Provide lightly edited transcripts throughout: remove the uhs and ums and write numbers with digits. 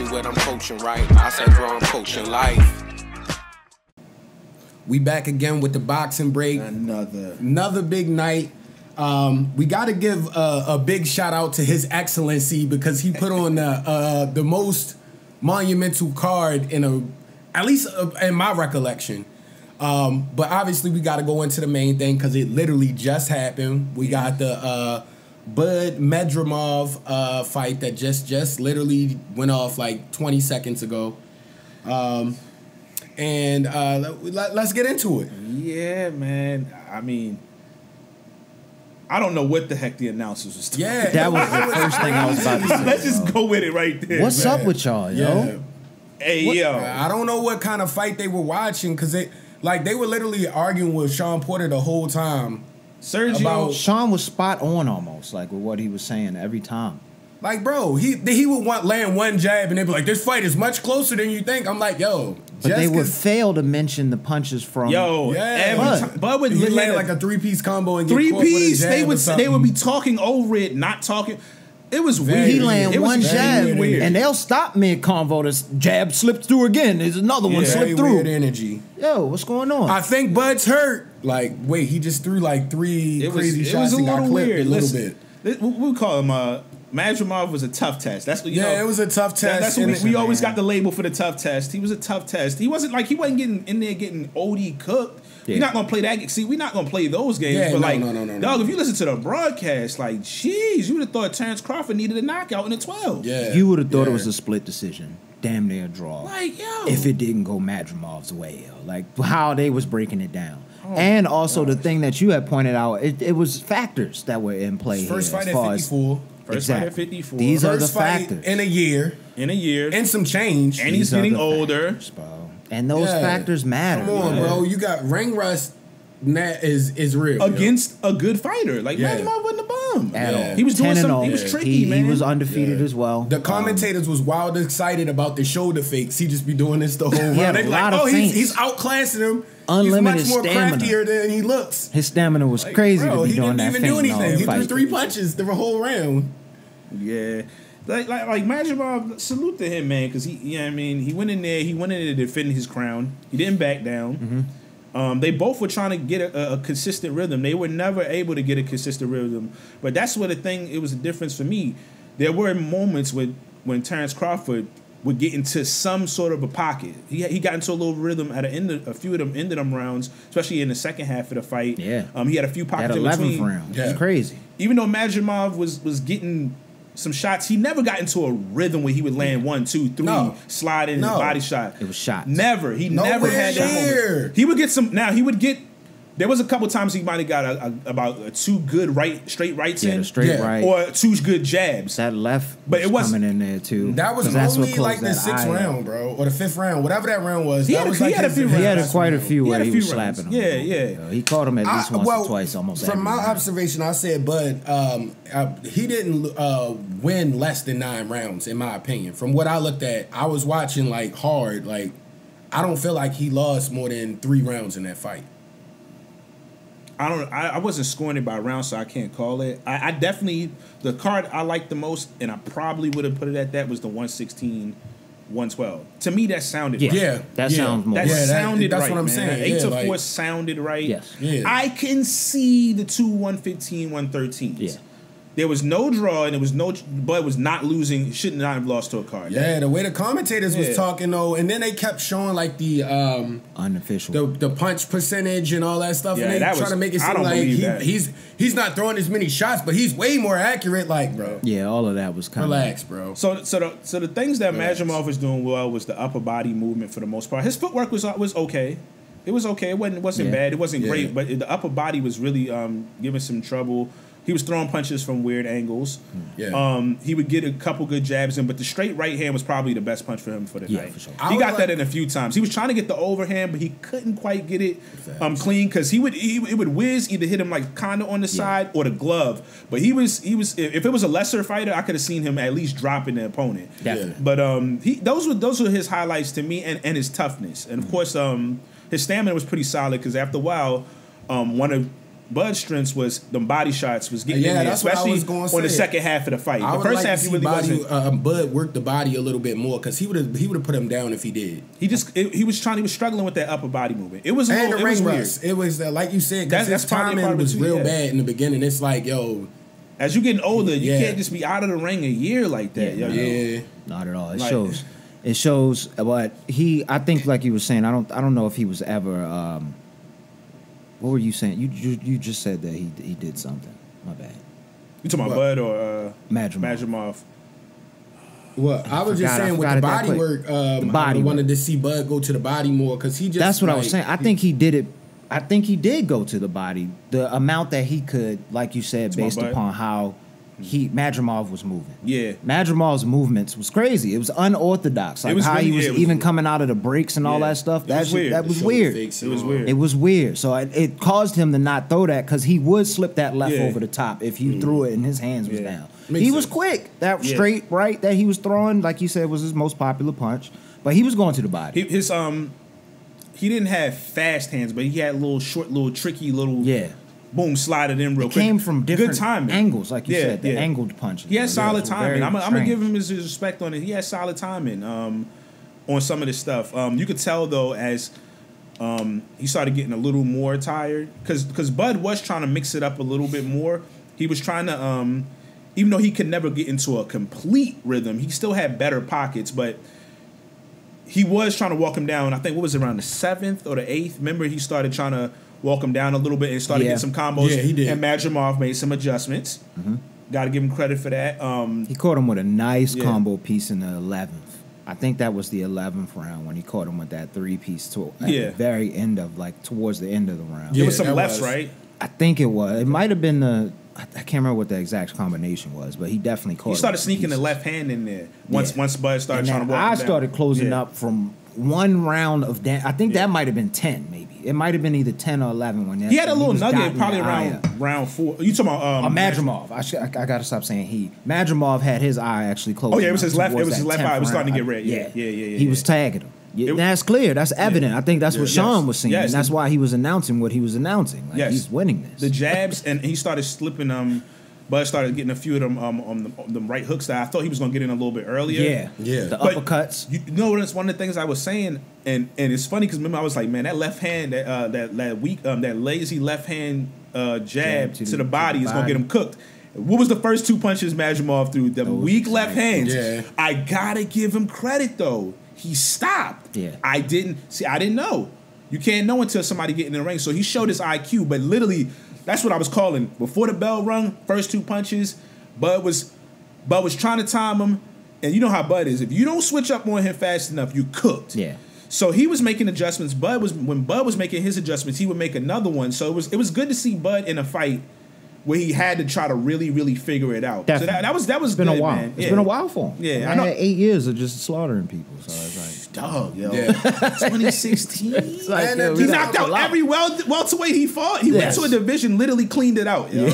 me what I'm coaching, right? I said, bro, I'm coaching life. We back again with the boxing break. Another big night. We got to give a big shout out to His Excellency because he put on the most monumental card at least in my recollection. But obviously we got to go into the main thing because it literally just happened. We got the Bud Madrimov fight that just literally went off like 20 seconds ago. And let's get into it. Yeah, man. I mean, I don't know what the heck the announcers was talking about. That was the first thing I was about to say. Let's just go with it right there. What's up with y'all, yo? Hey, yo. I don't know what kind of fight they were watching because they were literally arguing with Sean Porter the whole time. Sean was spot on almost, like with what he was saying every time. Like, bro, he would land one jab and they'd be like, this fight is much closer than you think. I'm like, yo. But they would fail to mention the punches from Bud would land like a three-piece combo and get three-piece. They would be talking over it, not talking. It was weird. He land one jab, and they'll stop mid-convo. This jab slipped through again. There's another one slipped through. Weird energy. Yo, what's going on? I think Bud's hurt. Like, wait, he just threw like three crazy shots and got clipped weird. a little bit. We call him Madrimov was a tough test. That's what it was a tough test. That's what we always got the label for the tough test. He was a tough test. He wasn't getting in there getting OD cooked. Yeah. You're not gonna play that. See, we're not gonna play those games. Yeah, but no. Dog, if you listen to the broadcast, like, jeez, you would have thought Terence Crawford needed a knockout in the 12. Yeah, you would have thought it was a split decision. Damn near a draw. Like, yo, if it didn't go Madrimov's way, like how they was breaking it down. And also the thing that you had pointed out, it was factors that were in play. First here, fight at 54. First fight at 54. These are the fight factors. In a year. And some change. And he's getting older. And those factors matter. Come on, bro. You got ring rust is real. Against a good fighter. Like, Madrimov wasn't a bum. At all. He was doing something. He was tricky, man. He was undefeated as well. The commentators was wild excited about the shoulder fakes. He just be doing this the whole run. They're like, he's outclassing him. Unlimited he's much more stamina. craftier than he looks. His stamina was crazy to be doing that. He didn't even do anything. He threw 3 punches the whole round. Yeah. Like Madrimov, salute to him, man, because he went in there, to defend his crown. He didn't back down. Mm-hmm. They both were trying to get a consistent rhythm. They were never able to get a consistent rhythm. But that's what it was a difference for me. There were moments when Terence Crawford would get into some sort of a pocket. He got into a little rhythm at a few of them end of them rounds, especially in the second half of the fight. Yeah. He had a few pockets in between. 11th round. Yeah. It's crazy. Even though Madrimov was getting some shots, he never got into a rhythm where he would land 1, 2, 3, slide in his body shot. It was shots. Never. He never had that moment. He would get some. Now he would get. There was a couple times he might have got about 2 good straight rights in, right, or 2 good jabs. That left, but it was coming in there too. That was only like the 6th round, bro, or the 5th round, whatever that round was. He had quite a few where he was slapping him. Yeah. He caught him at least once or twice, almost. From my observation, I said, Bud, he didn't win less than 9 rounds, in my opinion. From what I looked at, I was watching like hard. Like, I don't feel like he lost more than 3 rounds in that fight. I wasn't scoring it by round, so I can't call it. I definitely, the card I liked the most, and I probably would have put it at that, was the 116, 112. To me, that sounded right. Yeah. That sounds more right. That sounded right, that's what I'm saying. 8-4 sounded right. Yes. Yeah. I can see the 2 115, 113s. Yeah. There was no draw, and Bud was not losing. Should not have lost to a card. Yeah, the way the commentators was talking though, and then they kept showing like the unofficial, the punch percentage and all that stuff, yeah, and they trying to make it seem like he's not throwing as many shots, but he's way more accurate. Like, bro, yeah, all of that was kind of relax, bro. So the things that Madrimov was doing well was the upper body movement for the most part. His footwork was okay. It was okay. It wasn't bad. It wasn't great, but the upper body was really giving some trouble. He was throwing punches from weird angles. Yeah. He would get a couple good jabs in, but the straight right hand was probably the best punch for him for the night. For sure. He got that in a few times. He was trying to get the overhand, but he couldn't quite get it clean because it would whiz, either hit him like kind of on the side or the glove. But he was if it was a lesser fighter, I could have seen him at least dropping the opponent. Definitely. But those were his highlights to me, and his toughness, and of course his stamina was pretty solid because after a while, one of Bud's strengths was them body shots was getting in there, that's what I especially was gonna on the say. second half of the fight. I The would first like half to he see really wasn't. Bud work the body a little bit more because he would have put him down if he did. He was struggling with that upper body movement. It was a And little, the it was ring weird. rust. It was like you said, because his That's probably timing part of it was too, real yeah. bad in the beginning. It's like, yo, As you getting older, you Yeah. can't just be out of the ring a year like that. Yeah, yo. Not at all. It Like- shows. It shows. But I think, like you were saying, I don't know if he was ever. What were you saying? You just said that he did something. My bad. You talking about What? Bud or Madrimov. Madrimov? well, I was just forgot- I saying with forgot the it that body quick. work, The body I wanted work. to see Bud go to the body more because he just. That's what I was like, saying. I think he did it. I think he did go to the body. The amount that he could, like you said, my based butt. upon how Madrimov was moving. Yeah. Madrimov's movements was crazy. It was unorthodox. Like was how really- he was yeah, it was even weird. coming out of the breaks and all Yeah. that stuff. It was weird. That was shoulder weird. fakes It and was all. weird. It was weird. So it caused him to not throw that because he would slip that left Yeah. over the top if you threw it and his hands was Yeah. down. Makes He was sense. quick. That Yeah. straight right that he was throwing, like you said, was his most popular punch. But he was going to the body. He didn't have fast hands, but he had little short, little tricky, little boom, slide it in real It quick. came from different good timing. angles, like you Yeah, said, the yeah. angled punches. He had solid It was timing. very I'm gonna strange. give him his respect on it. He had solid timing on some of this stuff. You could tell though as he started getting a little more tired because Bud was trying to mix it up a little bit more. He was trying to even though he could never get into a complete rhythm, he still had better pockets, but he was trying to walk him down. I think what was it, around the 7th or the 8th? Remember, he started trying to walk him down a little bit and started Yeah. getting some combos. Yeah, he did. And Madrimov made some adjustments. Got to give him credit for that. He caught him with a nice Yeah. combo piece in the 11th. I think that was the 11th round when he caught him with that 3-piece at Yeah. the very end of, like, towards the end of the round. There was Yeah, some that lefts, was. right? I think it was. It might have been I can't remember what the exact combination was, but he definitely caught He him started with sneaking the pieces. left hand in there once Yeah. Bud started And trying then to walk I him down. started closing Yeah. up from one round of I think Yeah. that might have been 10, maybe. It might have been either 10 or 11 when that. He had a little was nugget dotting probably the eye up. around 4. You talking about Madrimov. I got to stop saying he. Madrimov had his eye actually closed. Oh, yeah, it was his left- towards it was his that left eye. It was 10th starting to round. get red. Yeah. He was tagging him. It- That's clear. That's evident. I think that's what Sean Yes. was saying. Yes. And that's why he was announcing what he was announcing. Like, Yes. he's winning this. the jabs, and he started slipping Bud started getting a few of them on the right hooks that I thought he was going to get in a little bit earlier. Yeah. The But uppercuts. You know, that's one of the things I was saying, and it's funny because remember I was like, man, that left hand, that weak, that lazy left hand jab to the body is going to get him cooked. What was the first 2 punches Madrimov threw? The weak left hands. Yeah. I gotta give him credit though. He stopped. Yeah. I didn't know. You can't know until somebody get in the ring. So he showed his IQ, but literally, that's what I was calling. Before the bell rung, first 2 punches, Bud was trying to time him, and you know how Bud is. If you don't switch up on him fast enough, you cooked. Yeah. So he was making adjustments. When Bud was making his adjustments, he would make another one. So it was good to see Bud in a fight where he had to try to really, really figure it out. Definitely. So that was It's been good, a while. man. It's been a while for him. Yeah, I I know. had 8 years of just slaughtering people. So it's like. Dog, yo. Yeah. 2016. like, And yo, he He we knocked got out a lot. every welterweight he fought. He went Yes. to a division, literally cleaned it out. Yo. No,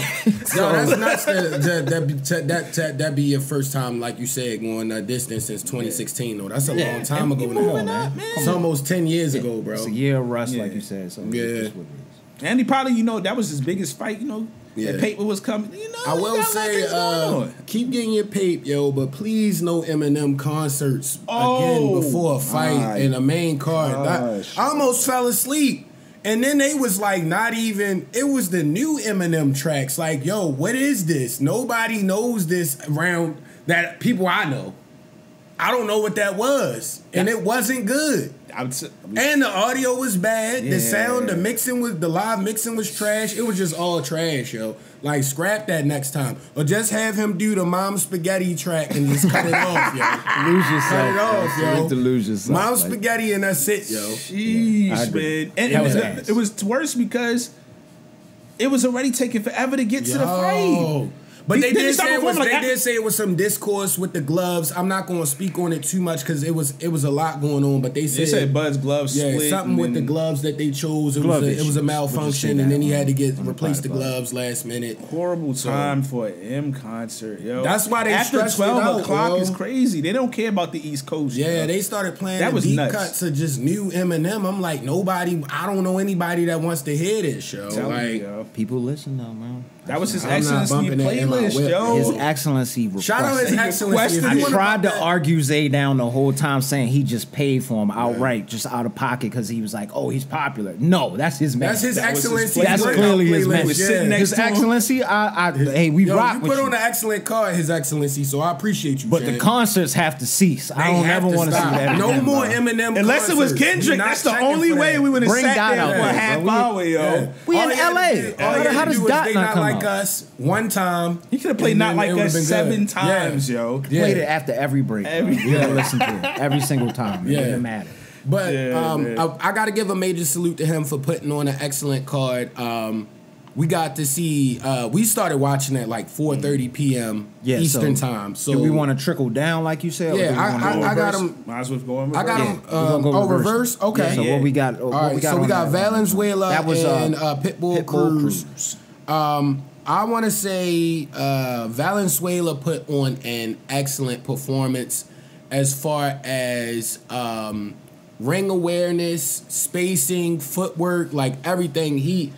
that's nuts. That be your first time, like you said, going that distance since 2016. Though that's a long time ago now. moving up, man. It's almost 10 years ago, bro. It's a year of rust, Yeah. like you said. So Yeah. it's what it is. And he probably, that was his biggest fight. Yeah. That paper was coming. I will got say, things going on. keep getting your pape, yo, but please no Eminem concerts Oh, again before a fight my in a main card. gosh. I almost fell asleep. And then they was like, not even, it was the new Eminem tracks. Like, yo, what is this? Nobody knows this around that people I know. I don't know what that was. And it wasn't good. And the audio was bad. The sound, the live mixing was trash. It was just all trash, yo. Like, scrap that next time. Or just have him do the Mom Spaghetti track and just cut it off, yo. Lose yourself. Cut it off, man. yo. You need to lose yourself. Mom Like, Spaghetti and that's it, yo. I Jeez, agree. man. And That was ass. it was worse because it was already taking forever to get to the fight. But they did start performing like did say it was some discourse with the gloves. I'm not going to speak on it too much because it was a lot going on. But they said Bud's gloves split. Something with the gloves that they chose. It was a malfunction, and then he had to replace the gloves last minute. Horrible time for an M concert, yo. That's why they after stressed 12 it o'clock out, is crazy. They don't care about the East Coast. Yeah, yo. they started playing that was deep nuts. cuts of just new Eminem. I'm like, I don't know anybody that wants to hear this show. Like, people listen though, man. That was his I'm not Excellency bumping that in my playlist, whip. yo. His Excellency requested. Shout out His Excellency. I tried to argue Zay down the whole time, saying he just paid for him outright, just out of pocket, because he was like, "Oh, he's popular." No, that's his man. That's His Excellency. That's clearly his man. His Excellency. Hey, we rock you with put you. on an excellent card, His Excellency. So I appreciate you. But Chad. the concerts have to cease. I don't ever want to see that. No again, more bro. Eminem. Unless it was concerts. Kendrick, We that's not the checking only for way that. we would have Bring sat Dot there out for a there, half bro. hour, yo. Yeah. We All in you had to LA. do- all you had How to does do was Dot They not Not come Like out? Us one time. He could have played and Not then Like it would've Us been 7 good. times, yo. Yeah. Played it after every break. You gotta listen to it every single time. It doesn't matter. But man. I got to give a major salute to him for putting on an excellent card. We got to see. We started watching at like 4:30 p.m. Eastern time. So do we want to trickle down, like you said? Yeah, I got Reverse? him. Might as well go in I got reverse. him. Reverse. Okay. So what we got? All right. So we got Valenzuela and Pitbull Cruz. I want to say Valenzuela put on an excellent performance as far as ring awareness, spacing, footwork, like everything. He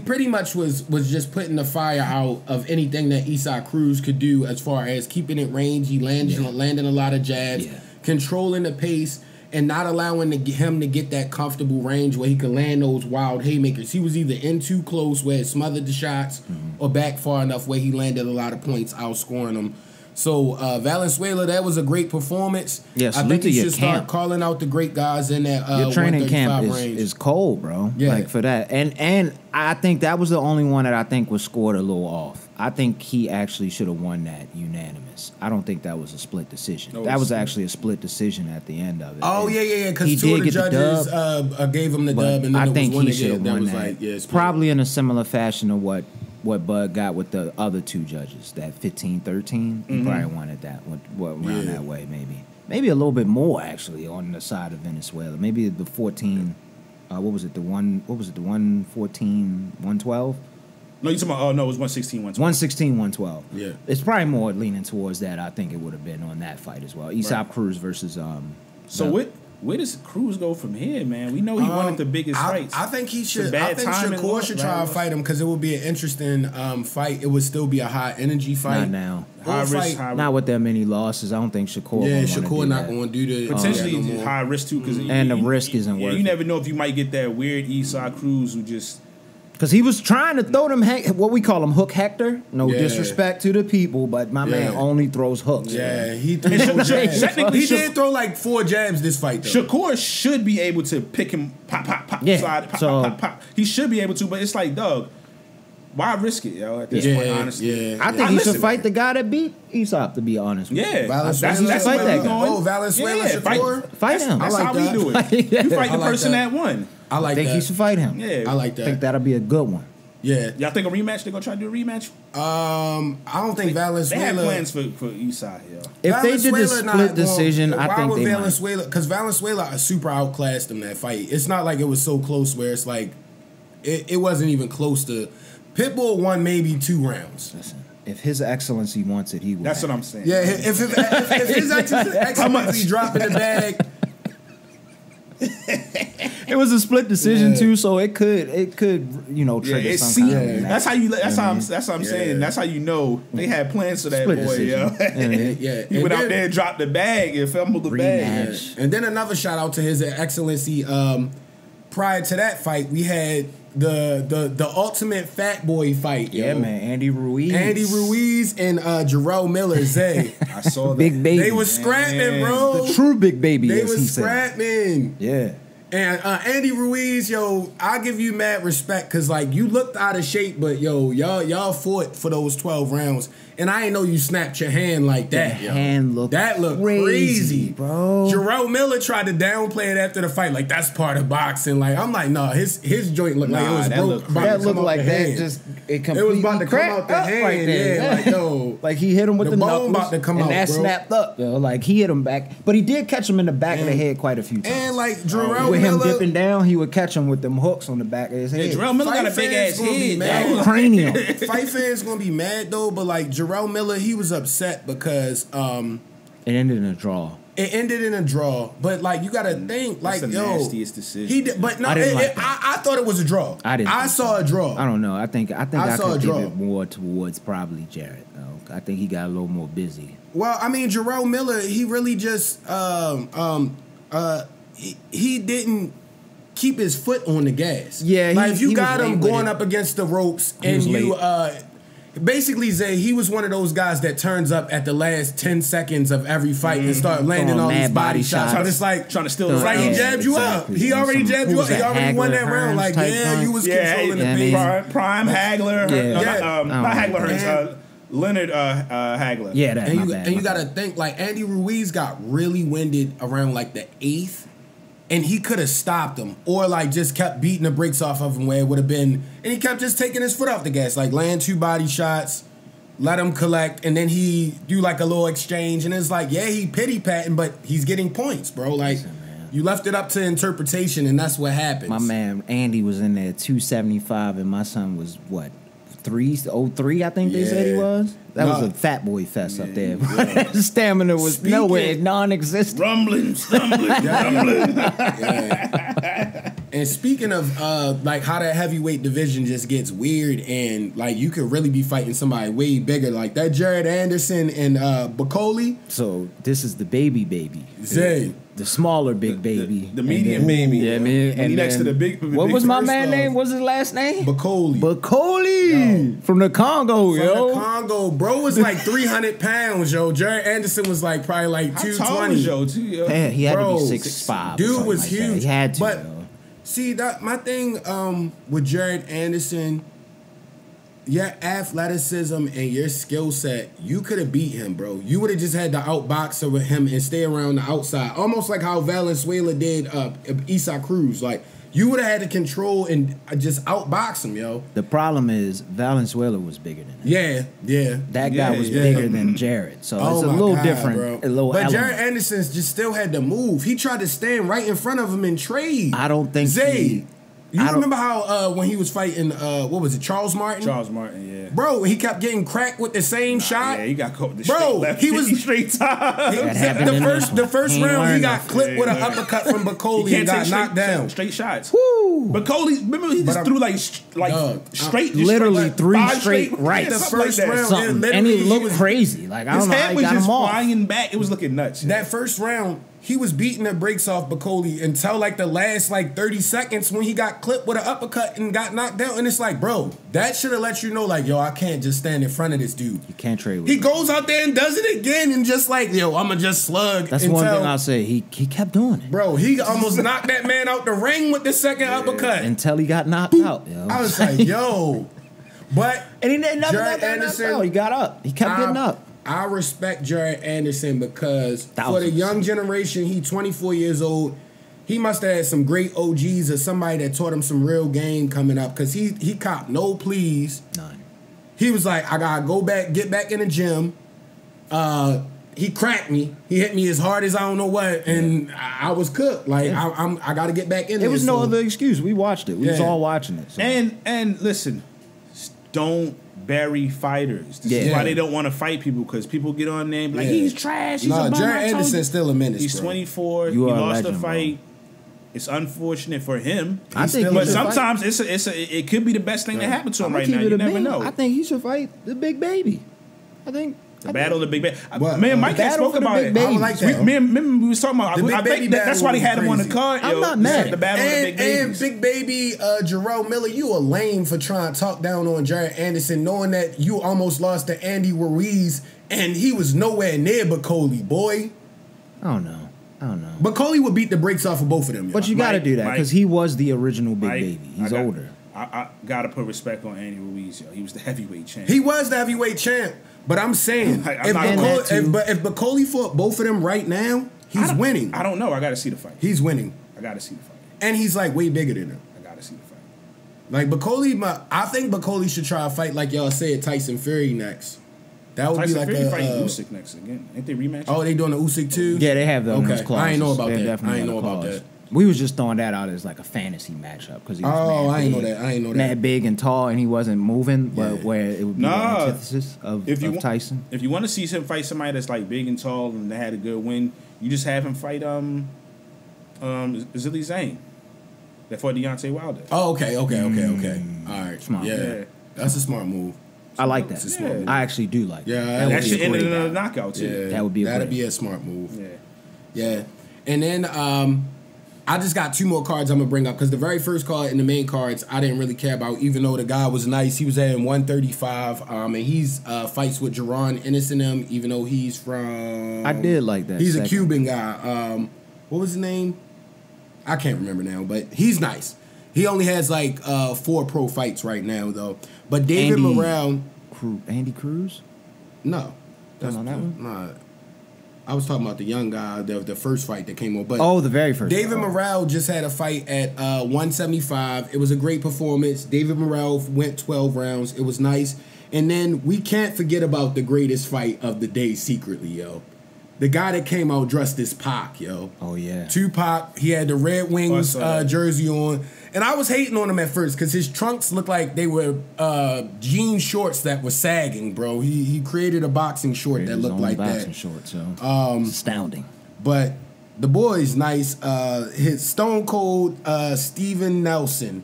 pretty much was just putting the fire out of anything that Isaac Cruz could do as far as keeping it range. He landing a lot of jabs, controlling the pace, and not allowing him to get that comfortable range where he could land those wild haymakers. He was either in too close where it smothered the shots or back far enough where he landed a lot of points, outscoring them. So Valenzuela, that was a great performance. Yeah, I think you should camp. start calling out the great guys in that Your training camp range. is cold, bro. Yeah. Like for that, and I think that was the only one that I think was scored a little off. I think he actually should have won that unanimous. I don't think that was a split decision. That was actually a split decision at the end of it. Oh, And yeah. Because he two of the did get the judges dub, gave him the but dub, and then I there think was one he should again have that won was that. like, yeah, split. Probably in a similar fashion of what Bud got with the other two judges, that 15-13. He probably wanted that around that way, maybe a little bit more actually on the side of Venezuela. Maybe the 14. What was it? The 114, 112. No, you talking about? No, it was 116, 116, 112. Yeah. It's probably more leaning towards that. I think it would have been on that fight as well. Isaac Cruz versus So where does Cruz go from here, man? We know he wanted the biggest fights. I think he should. It's a I bad think timing Shakur loss, should try to fight him because it would be an interesting fight. It would still be a high energy fight. Not now. High risk, high Not with that many losses. I don't think Shakur. Yeah, gonna Shakur do not that. going to do the potentially no more. high risk too, because And the risk isn't worth You it. never know if you might get that weird Isaac Cruz who just. Because he was trying to throw them, what we call him, Hook Hector. No Yeah. disrespect to the people, but my man only throws hooks. Yeah, he threw no jabs. Technically, He did throw like 4 jabs this fight though. Shakur should be able to pick him, pop, Yeah, slide, pop, so- pop. He should be able to, but it's like, dog, why risk it, yo? At this point, honestly, I think he listen, should fight the guy that beat Aesop, to be honest with you. Yeah, Valenzuela. that's Fight where that we guy. going. Oh, Valenzuela, Yeah, Shakur? Fight him. That's I like how that. we do it. Yeah. You fight I the like person that. that won. I like I think that. he should fight him. Yeah, I like I that. think that'll be a good one. Yeah. Y'all think a rematch? They gonna try to do a rematch? I don't think They had Valenzuela. plans for Isai, yo. If they did the Valenzuela not split going- decision, I why think would they might. Valenzuela? Because Valenzuela super outclassed him that fight. It's not like it was so close where it's like it wasn't even close to. Pitbull won maybe 2 rounds. Listen, if His Excellency wants it, he will. That's have what it. I'm saying. Yeah, if his excellency dropping the bag. It was a split decision too, so it could Yeah, trigger it's some kind of season. rematch. That's how you. That's how I'm. Yeah. That's how I'm Yeah. saying. That's how you know they had plans for that Split boy, yo. decision. Yeah, He and went out then- there and dropped the bag and fumbled the bag. Rematch. And then another shout out to His Excellency. Prior to that fight, we had the ultimate fat boy fight. Yeah, yo. man, Andy Ruiz. Andy Ruiz and Jarrell Miller, Zay. I saw that. Big baby. They was scrapping, bro. The true big baby, They as he was said. scrapping. Yeah. And Andy Ruiz, yo, I give you mad respect because like you looked out of shape, but yo, y'all fought for those 12 rounds. And I ain't know you snapped your hand like that. That looked crazy, bro. Jarrell Miller tried to downplay it after the fight, like that's part of boxing. Like I'm like, no, his joint looked like it was broke. That looked like that just it was about to come out the hand. Right there. Yeah, like yo, like he hit him with the bone knuckles, about to come and out, that bro. snapped up. Yo. Like he hit him back, but he did catch him in the back of the head quite a few times. And like Jarrell with Miller, him dipping down, he would catch him with them hooks on the back of his head. Jarrell Miller got a big ass head. Cranium. Fight fans gonna be mad though, but like Jarrell Miller, he was upset because it ended in a draw. It ended in a draw, but like you gotta think, like That's the nastiest decision. he did, but no, I thought it was a draw. I saw a draw. I don't know. I think I saw could a give draw. it more towards probably Jarrett. Though. I think he got a little more busy. Well, I mean, Jarrell Miller, he really just he didn't keep his foot on the gas. Yeah, like if you he got was him late going with up against the ropes He and was you late. basically Zay, he was one of those guys that turns up at the last 10 seconds of every fight and start landing Throwing all these mad body body shots. shots. But it's like Trying to steal it's the like he round. jabbed you Exactly. up. He already jabbed you up. He already won that round. Like, yeah, you was controlling the pace. Prime Hagler. Yeah. Not Hagler Hearns. Leonard Hagler. Yeah, that. And you got to think, like, Andy Ruiz got really winded around, like, the 8th, and he could have stopped him or, like, just kept beating the brakes off of him where it would have been, and he kept just taking his foot off the gas, like, land 2 body shots, let him collect, and then he do, like, a little exchange, and it's like, yeah, he pity-patting, but he's getting points, bro. Like, you left it up to interpretation, and that's what happens. My man Andy was in there 275, and my son was what? 303, I think they said he was. That was a fat boy fest up there. Stamina was nowhere, non-existent. Rumbling, stumbling, rumbling. And speaking of like how that heavyweight division just gets weird, and like you could really be fighting somebody way bigger, like that Jared Anderson and Bacoli. So this is the baby. Zay. The smaller big baby. The medium baby. Yeah, man. And next to the big. What was my first man off, name? What's his last name? Bacoli. From the Congo, From yo. the Congo, bro was like 300 pounds, yo. Jared Anderson was like probably like 220. How tall was Joe, too, yo? Yeah, he had Bro, to be 6'5". Dude was like huge. That. He had to. But yo. see, that my thing with Jared Anderson, your athleticism and your skill set, you could have beat him, bro. You would have just had to outbox with him and stay around the outside, almost like how Valenzuela did Isa Cruz. Like you would have had to control and just outbox him, yo. The problem is Valenzuela was bigger than him. Yeah. That guy was bigger than Jared, so it's a little different. Bro. A little but element. Jared Anderson just still had to move. He tried to stand right in front of him and trade. I don't think Zay. You remember how when he was fighting, what was it, Charles Martin? Charles Martin, yeah. Bro, he kept getting cracked with the same shot. Yeah, he got caught with the Bro, straight left. he was straight time. The first round he got clipped with an uppercut from Bacoli and got knocked down. Straight shots. Woo. Bacoli, remember he just threw like straight, literally just 3 5 straight right. The something first like that. round, Something. And he looked crazy. Like I His don't know how head he was got just him off. flying back. It was looking nuts. That first round, he was beating the brakes off Bacoli until like the last like 30 seconds when he got clipped with an uppercut and got knocked down. And it's like, bro, that should have let you know, like, yo, I can't just stand in front of this dude. You can't trade with He him. goes out there and does it again and just like, yo, I'ma just slug. That's one thing I'll say. He kept doing it. Bro, he almost knocked that man out the ring with the second uppercut. Until he got knocked out. Yo. I was like, yo. But and he never Jared got Anderson, knocked out. He got up. He kept getting up. I respect Jared Anderson because for the 1000%. young generation, he 24 years old. He must have had some great OGs or somebody that taught him some real game coming up because he copped no pleas. None. He was like, I gotta go back, get back in the gym. He cracked me. He hit me as hard as I don't know what, and I was cooked. Like I got to get back in there. There was no other excuse. We watched it. We was all watching it. So. And listen, don't bury fighters. This is why they don't want to fight people because people get on there and be like, he's trash. He's a bum. Jared Anderson's still a menace. He's 24. He lost a fight. Bro. It's unfortunate for him. I think, but sometimes it could be the best thing that happened to him right now. You never know. I think he should fight the big baby. I think. The battle of the big baby. Man, Mike had spoke about it. I like that. We was talking about. I think that's why they had him on the card. I'm not mad. The battle of the big baby. And big baby Jarrell Miller, you a lame for trying to talk down on Jared Anderson, knowing that you almost lost to Andy Ruiz, and he was nowhere near Bacoli, boy. I don't know. Bacoli would beat the brakes off of both of them. But you got to do that because he was the original big baby. He's older. I got to put respect on Andy Ruiz, yo. He was the heavyweight champ. He was the heavyweight champ. But I'm saying, if Bakoli fought both of them right now, he's winning. I don't know. I got to see the fight. He's winning. I got to see the fight. And he's like way bigger than him. I got to see the fight. Like Bakoli, I think Bakoli should try a fight like y'all said, Tyson Fury next. That would Tyson be like Fury a fighting Usyk next again. Ain't they rematching? Oh, they doing the Usyk too? Yeah, they have those clauses. I ain't know about that. Definitely I ain't know about that. We was just throwing that out as like a fantasy matchup because he was I ain't know that. I ain't know that. Mad big and tall, and he wasn't moving, but where it would be the antithesis of Tyson. If you want to see him fight somebody that's like big and tall and they had a good win, you just have him fight Zilly Zane that fought Deontay Wilder. Oh, okay. All right, smart. Yeah, that's a smart move. I like that. I actually do like that. Yeah, that should end in a knockout too. Yeah, that would be that'd be a smart move. Yeah. And then I just got 2 more cards I'm gonna bring up because the very first card in the main cards I didn't really care about, even though the guy was nice. He was at 135, and he's fights with Jerron Ennis in him, even though he's from. I did like that. He's a Cuban guy. What was his name? I can't remember now, but he's nice. He only has like 4 pro fights right now though. But David Morrell, Andy Cruz? No, that's on that one. Nah, I was talking about the young guy, the first fight that came on. But the very first. David Morrell just had a fight at 175. It was a great performance. David Morrell went 12 rounds. It was nice. And then we can't forget about the greatest fight of the day secretly, yo. The guy that came out dressed as Pac, yo. Oh, yeah. Tupac. He had the Red Wings jersey on. And I was hating on him at first because his trunks looked like they were jean shorts that were sagging, bro. He created a boxing short that looked like that. Boxing short, so astounding. But the boy's nice. His Stone Cold Steven Nelson.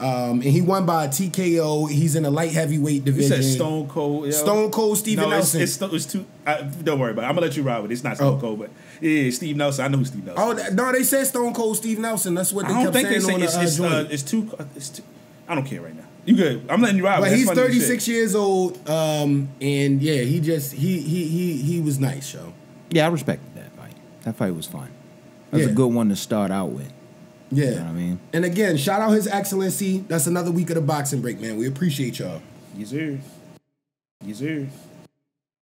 And he won by a TKO. He's in a light heavyweight division. You said Stone Cold. Yo. Stone Cold Steven Nelson. It's too. Don't worry about it. I'm gonna let you ride with it. It's not Stone Cold, but yeah, Steve Nelson. I know who Steve Nelson. Oh no, they said Stone Cold Steve Nelson. That's what they kept saying on the it's too. I don't care right now. You good? I'm letting you ride. But he's 36 years old. And yeah, he was nice, yo. Yeah, I respected that fight. That fight was fun. That was a good one to start out with. Yeah. You know what I mean? And again, shout out His Excellency. That's another week of the boxing break, man. We appreciate y'all. Yes, sir.